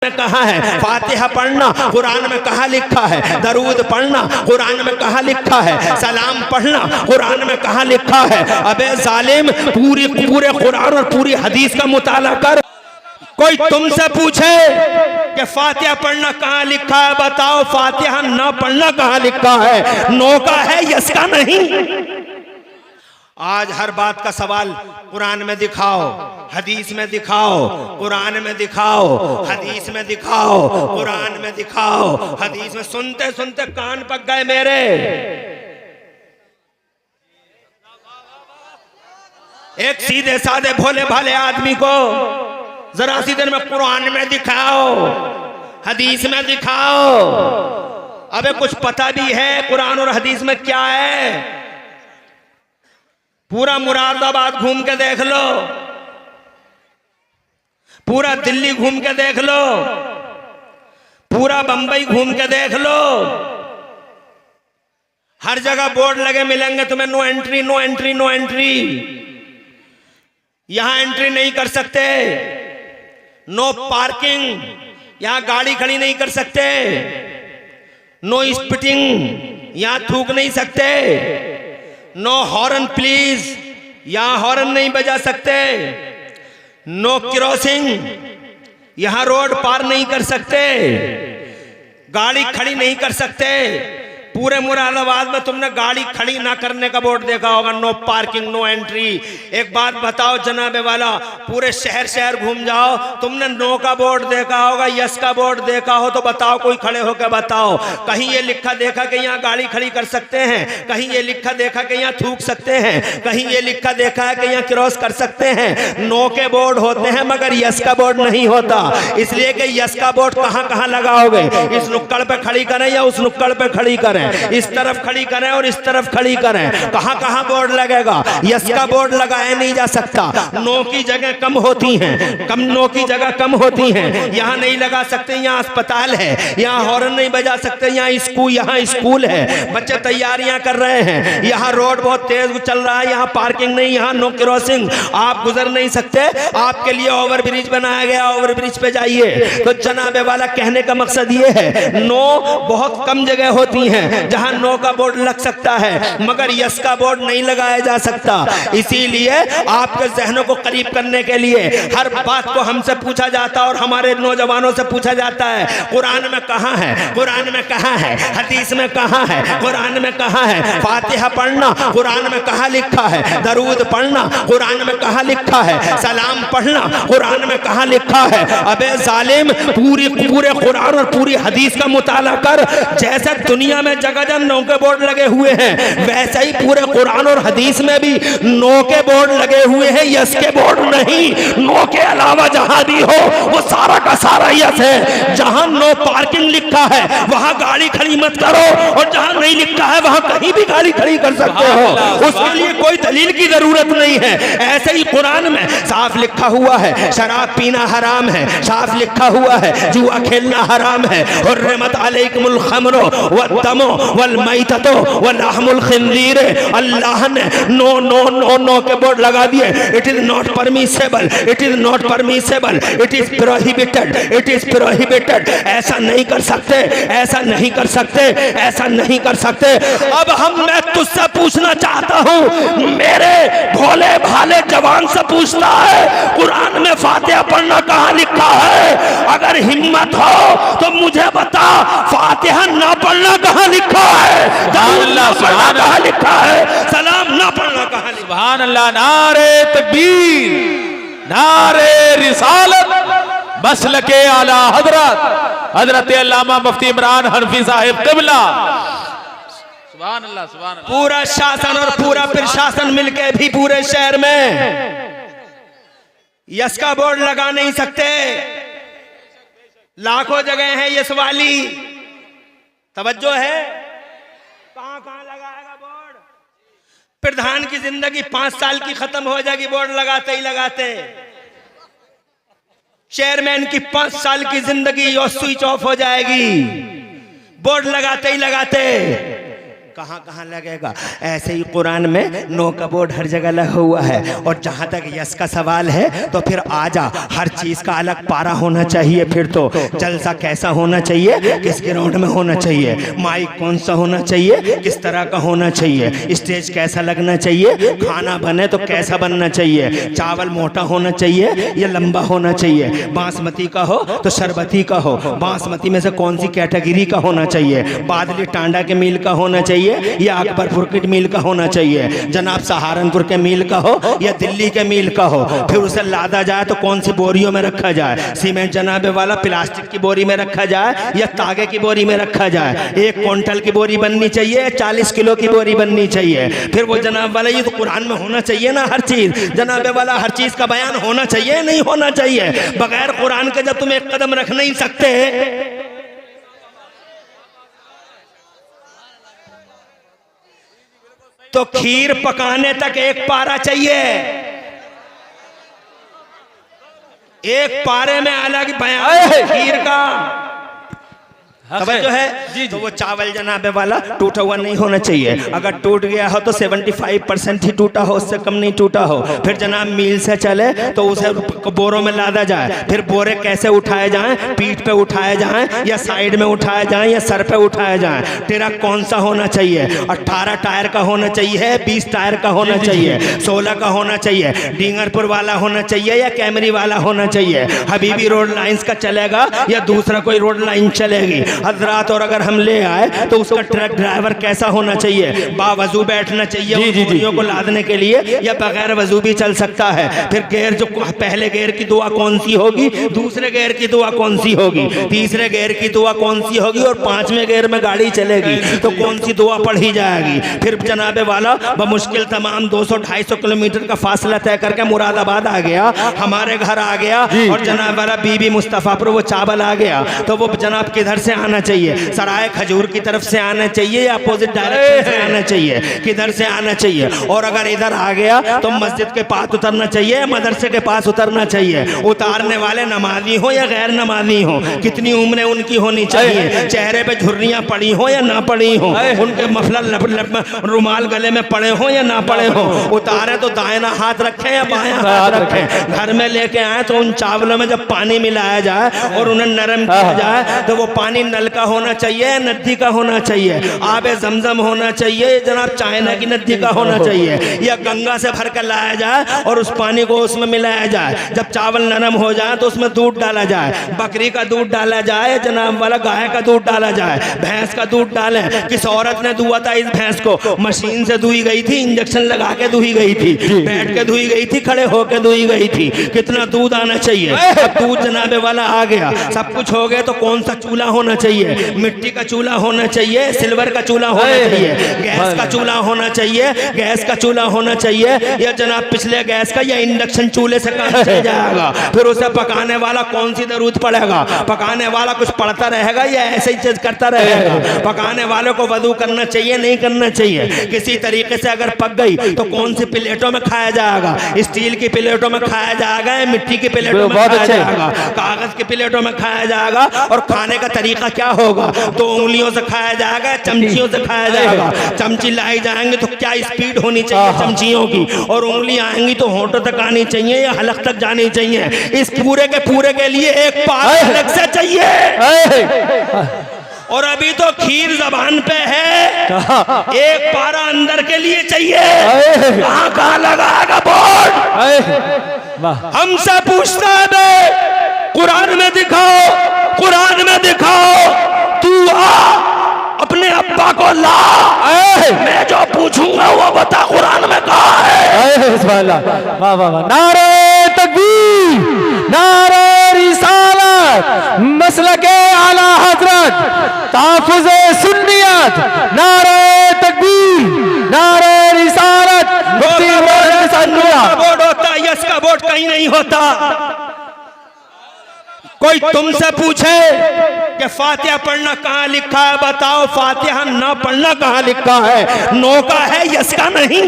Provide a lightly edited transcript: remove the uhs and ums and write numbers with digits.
में कहा है फातिहा पढ़ना, कुरान में कहा लिखा है दरूद पढ़ना, कुरान में कहा लिखा है सलाम पढ़ना, कुरान में कहा लिखा है। अबे जालिम, पूरे कुरान और पूरी हदीस का मुताला कर। कोई तुमसे पूछे कि फातिहा पढ़ना कहाँ लिखा है, बताओ फातिहा ना पढ़ना कहाँ लिखा है? नो का है, यस का नहीं। आज हर बात का सवाल कुरान में दिखाओ, हदीस में दिखाओ, कुरान में दिखाओ, हदीस में दिखाओ, कुरान में दिखाओ, हदीस में। सुनते सुनते कान पक गए मेरे। एक सीधे साधे भोले भाले आदमी को जरा सी देर में कुरान में दिखाओ, हदीस में दिखाओ। अबे कुछ पता भी है कुरान और हदीस में क्या है? पूरा मुरादाबाद घूम के देख लो, पूरा दिल्ली घूम के देख लो, पूरा बंबई घूम के देख लो, हर जगह बोर्ड लगे मिलेंगे तुम्हें, no entry, no entry, no entry. यहां एंट्री नहीं कर सकते, नो पार्किंग, यहां गाड़ी खड़ी नहीं कर सकते, नो स्पिटिंग, यहां थूक नहीं सकते, नो हॉर्न प्लीज, यहां हॉर्न नहीं बजा सकते, नो क्रॉसिंग, यहां रोड पार नहीं कर सकते, गाड़ी खड़ी नहीं कर सकते। पूरे मुरादाबाद में तुमने गाड़ी खड़ी ना करने का बोर्ड देखा होगा, नो पार्किंग, नो एंट्री। एक बात बताओ जनाबे वाला, पूरे शहर शहर घूम जाओ, तुमने नो का बोर्ड देखा होगा, यस का बोर्ड देखा हो तो बताओ, कोई खड़े होकर बताओ। कहीं ये लिखा देखा कि यहाँ गाड़ी खड़ी कर सकते हैं, कहीं ये लिखा देखा कि यहाँ थूक सकते हैं, कहीं ये लिखा देखा है कि यहाँ क्रॉस कर सकते हैं। नो के बोर्ड होते हैं मगर यस का बोर्ड नहीं होता, इसलिए कि यस का बोर्ड कहाँ कहाँ लगाओगे? इस नुक्कड़ पे खड़ी करें या उस नुक्कड़ पे खड़ी करें, इस तरफ खड़ी करें और इस तरफ खड़ी करें, कहां कहां बोर्ड लगेगा? यस का बोर्ड लगाया नहीं जा सकता, नो की जगह कम होती हैं, कम नो की जगह कम होती हैं, यहां नहीं लगा सकते, यहां अस्पताल है, यहां हॉर्न नहीं बजा सकते, यहां स्कूल है, बच्चे तैयारियां कर रहे हैं, यहां रोड बहुत तेज चल रहा है, यहां पार्किंग नहीं, यहां नो क्रॉसिंग, आप गुजर नहीं सकते, आपके लिए ओवर ब्रिज बनाया गया, ओवर ब्रिज पे जाइए। तो जनाबे वाला कहने का मकसद ये है, नो बहुत कम जगह होती हैं जहां नो का बोर्ड लग सकता है मगर यस का बोर्ड नहीं लगाया जा सकता। इसीलिए आपके जहनों को करीब करने के लिए हर बात को हमसे पूछा जाता है और हमारे नौजवानों से पूछा जाता है, कुरान में कहाँ है, कुरान में कहाँ है, हदीस में कहाँ है, कुरान में कहाँ है फातिहा पढ़ना, कुरान में कहाँ लिखा है दरूद पढ़ना, कुरान में कहाँ लिखा है सलाम पढ़ना, कुरान में कहाँ लिखा है? अबे जालिम, पूरे कुरान और पूरी हदीस का मुताला कर। जैसे दुनिया में जगह जगह नो के बोर्ड लगे हुए हैं, वैसे ही पूरे कुरान और हदीस में भी नो के बोर्ड लगे हुए हैं, यस के बोर्ड नहीं। नो के अलावा जहां भी हो वो सारा का सारा यस है। जहां नो पार्किंग लिखा है वहां गाड़ी खड़ी मत करो, और जहां नहीं लिखा है वहां कहीं भी गाड़ी खड़ी कर सकते हो, उसके लिए कोई दलील की जरूरत नहीं है। ऐसे ही कुरान में साफ लिखा हुआ है शराब पीना हराम है, साफ लिखा हुआ है जुआ खेलना हराम है, हुर्रिमत अलैकुमुल खम्रु वद्दमु वल मैततो वलहमुल खिंजीर। अल्लाह ने नो नो नो नो के बोर्ड लगा दिए। It is not permissible, it is not permissible, it is prohibited, it is prohibited. ऐसा नहीं कर सकते, ऐसा नहीं कर सकते, ऐसा नहीं कर सकते। अब मैं तुझसे पूछना चाहता हूँ, मेरे भोले भाले जवान से पूछता है, कुरान में फातिहा पढ़ना कहाँ लिखा है? अगर हिम्मत हो तो मुझे बता, फातिहा ना पढ़ना कहाँ लिखा है? कहाँ लिखा है? सलाम ना पढ़ना कहाँ लिखा? सुभान अल्लाह। नारे तकबीर, नारे रिसालत, मसलके आला हजरत हजरत अल्लामा मुफ्ती इमरान हनफी साहिब क़िबला। सुभान अल्लाह, सुभान अल्लाह। पूरा शासन और पूरा प्रशासन मिलके भी पूरे शहर में यस का बोर्ड लगा नहीं सकते। लाखों जगह है यस वाली, तवज्जो है? कहां कहां लगाएगा बोर्ड? प्रधान की जिंदगी 5 साल की खत्म हो जाएगी बोर्ड लगाते ही लगाते। चेयरमैन की 5 साल की जिंदगी और स्विच ऑफ हो जाएगी बोर्ड लगाते ही लगाते। कहाँ कहाँ लगेगा। ऐसे ही कुरान में नो का बोर्ड हर जगह लगा हुआ है। और जहाँ तक यस का सवाल है तो फिर आजा, हर चीज का अलग पारा होना चाहिए। फिर तो जलसा कैसा होना चाहिए, किस ग्राउंड में होना चाहिए, माइक कौन सा होना चाहिए, किस तरह का होना चाहिए, स्टेज कैसा लगना चाहिए, खाना बने तो कैसा बनना चाहिए, चावल मोटा होना चाहिए या लंबा होना चाहिए, बासमती का हो तो शरबती का हो, बासमती में से कौन सी कैटेगरी का होना चाहिए, बादली टांडा के मील का होना चाहिए या अकबरपुर के मील का होना चाहिए, जनाब सहारनपुर के मील का हो या दिल्ली के मील का हो। फिर उसे लादा जाए तो कौन सी बोरियों में रखा जाए, सीमेंट जनाबे वाला प्लास्टिक की बोरी में रखा जाए या तागे की बोरी में रखा जाए, 1 क्विंटल की बोरी बननी चाहिए, 40 किलो की बोरी बननी चाहिए। फिर वो जनाब वाला, ये तो कुरान में होना चाहिए ना हर चीज, जनाबे वाला हर चीज का बयान होना चाहिए नहीं होना चाहिए। बगैर कुरान के जब तुम एक कदम रख नहीं सकते तो खीर पकाने तक एक पारा चाहिए, एक पारे में अलग बयान खीर का जो है जी, तो वो चावल जनाबे वाला टूटा हुआ नहीं होना चाहिए। अगर टूट गया हो तो 75% ही टूटा हो, उससे कम नहीं टूटा हो। फिर जनाब मील से चले तो उसे बोरों में लादा जाए। फिर बोरे कैसे उठाए जाएं, पीठ पे उठाए जाएं या साइड में उठाए जाएं या सर पे उठाए जाएं। ट्रक कौन सा होना चाहिए, 18 टायर का होना चाहिए, 20 टायर का होना चाहिए, 16 का होना चाहिए, डींगरपुर वाला होना चाहिए या कैमरी वाला होना चाहिए, हबीबी रोड लाइंस का चलेगा या दूसरा कोई रोड लाइन चलेगी हजरात। और अगर हम ले आए तो उसका ट्रक ड्राइवर कैसा होना चाहिए, बावजू बैठना चाहिए बोरियों को लादने के लिए या बगैर वजू भी चल सकता है। फिर गेयर जो पहले गेयर की दुआ कौन सी होगी, दूसरे गेयर की दुआ कौन सी होगी, तीसरे गेयर की दुआ कौन सी होगी और 5वें गेयर में गाड़ी चलेगी तो कौन सी दुआ पढ़ी जाएगी। फिर जनाबे वाला बमुश्किल तमाम 200-250 किलोमीटर का फासला तय करके मुरादाबाद आ गया, हमारे घर आ गया और जनाब वाला बीबी मुस्तफापुर वो चावल आ गया तो वो जनाब किधर से आना चाहिए, सराय खजूर की तरफ से आना चाहिए या अपोजिट डायरेक्शन से आना चाहिए, किधर से आना चाहिए। और अगर इधर आ गया तो मस्जिद के पास उतरना चाहिए, मदरसे के पास उतरना चाहिए। उतारने वाले नमाजी हो या गैर नमाजी हो, कितनी उम्रें उनकी होनी चाहिए, चेहरे पे झुर्रियां पड़ी हो या ना पड़ी हो, उनके मफलर रुमाल गले में पड़े हो या ना पड़े हो। उतारे तो दाहिना हाथ रखें या बायां हाथ रखें। घर में लेके आए तो उन चावलों में जब पानी मिलाया जाए और उन्हें नरम किया जाए तो वो पानी नल का होना चाहिए, नदी का होना चाहिए, आबे जमजम होना चाहिए, जनाब चाइना की नदी का होना चाहिए, या गंगा से भर कर लाया जाए और उस पानी को उसमें मिलाया जाए। जब चावल नरम हो जाए तो उसमें दूध डाला जाए, बकरी का दूध डाला जाए, जनाब वाला गाय का दूध डाला जाए, भैंस का दूध डाले। किस औरत ने दुआ था इस भैंस को, मशीन से दुई गई थी, इंजेक्शन लगा के दुई गई थी, बैठ के दुई गई थी, खड़े होकर दुई गई थी। कितना दूध आना चाहिए। अब दूध जनाबे वाला आ गया, सब कुछ हो गया तो कौन सा चूल्हा होना चाहिए, मिट्टी का चूल्हा होना चाहिए, सिल्वर का चूल्हा होना चाहिए, गैस का चूल्हा होना चाहिए, गैस का चूल्हा होना चाहिए या जनाब पिछले गैस का या इंडक्शन चूल्हे से काम चल जाएगा। फिर उसे पकाने वाला कौन सी दरूद पड़ेगा, पकाने वाला कुछ पढ़ता रहेगा या ऐसे ही चीज करता रहेगा। पकाने वाले को वजू करना चाहिए नहीं करना चाहिए। किसी तरीके से अगर पक गई तो कौन सी प्लेटों में खाया जाएगा, स्टील की प्लेटों में खाया जाएगा या मिट्टी की प्लेटों में खाया जाएगा, कागज की प्लेटों में खाया जाएगा। और खाने का तरीका क्या होगा, 2 उंगलियों से खाया जाएगा, चमचियों से खाया जाएगा। चमची लाई जाएंगे तो क्या स्पीड होनी चाहिए चमचियों की, और उंगली आएंगी तो होंठों तक आनी चाहिए या हलक तक जानी चाहिए। इस पूरे के लिए एक पारा अलग से चाहिए। और अभी तो खीर जबान पे है, एक पारा अंदर के लिए चाहिए। कहाँ लगाएगा बोर्ड, हमसे पूछता है बे, कुरान में दिखाओ, कुरान में दिखाओ। तू आ अपने अब्बा को ला, मैं जो पूछूंगा वो बता कुरान में कहा है। वाह वाह वाह, नारे तकबीर, नारे रिसालत, मसलके आला हजरत, ताफुज़े सुन्नियत, नारे तकबीर, नारे रिसालत। बोर्ड होता है, यस का बोर्ड कहीं नहीं होता। कोई तुमसे पूछे कि फातिहा पढ़ना कहाँ लिखा है, बताओ फातिहा ना पढ़ना कहाँ लिखा है। नो का है, यस का नहीं।